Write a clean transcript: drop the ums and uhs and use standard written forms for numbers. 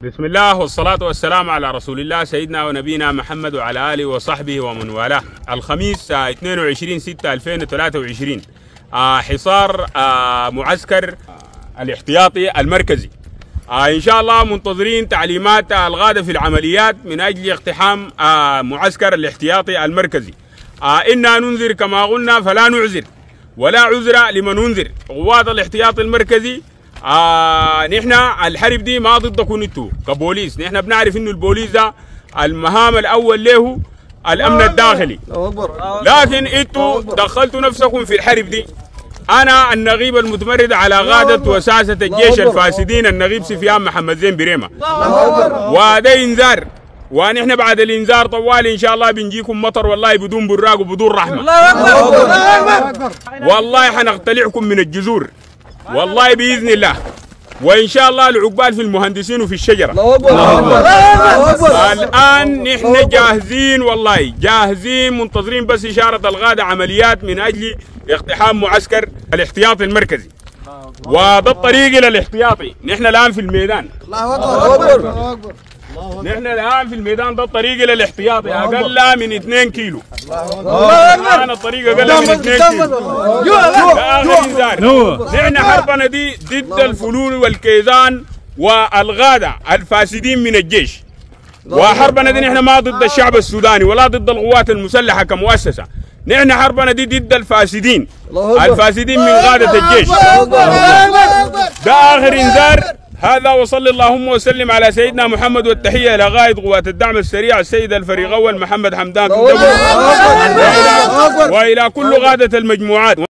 بسم الله والصلاة والسلام على رسول الله سيدنا ونبينا محمد وعلى آله وصحبه ومن والاه. الخميس 22/6/2023 حصار معسكر الاحتياطي المركزي. إن شاء الله منتظرين تعليمات الغادة في العمليات من أجل اقتحام معسكر الاحتياطي المركزي. إنا ننذر كما قلنا فلا نعذر ولا عذر لمن انذر. قوات الاحتياطي المركزي نحن الحرب دي ما ضدكم انتوا كبوليس، نحن بنعرف انه البوليس ده المهام الاول له الامن الداخلي، لكن انتوا دخلتوا نفسكم في الحرب دي. انا النقيب المتمرد على غادة وساسة الجيش الفاسدين النقيب سفيان محمد زين بريمة، وهذا انذار، ونحن بعد الانذار طوال ان شاء الله بنجيكم مطر والله بدون براق وبدون رحمه. والله حنقتلعكم من الجذور والله باذن الله، وان شاء الله العقبال في المهندسين وفي الشجره. الان نحن جاهزين، والله جاهزين منتظرين بس اشاره الغاده عمليات من اجل اقتحام معسكر الاحتياطي المركزي، وده الطريق الى الاحتياطي. نحن الان في الميدان، نحن الان في الميدان، ده الطريق الى الاحتياطي اقل من 2 كيلو. الان الطريق اقل من 2 كيلو. ده اخر انذار. نحن حربنا دي ضد الفلول والكيزان والغاده الفاسدين من الجيش، وحربنا دي نحن ما ضد الشعب السوداني ولا ضد القوات المسلحه كمؤسسه، نحن حربنا دي ضد الفاسدين الفاسدين من غاده الجيش. ده اخر انذار. هذا وصلى اللهم وسلم على سيدنا محمد، والتحية إلى قائد قوات الدعم السريع السيد الفريق أول محمد حمدان، وإلى كل غادة المجموعات.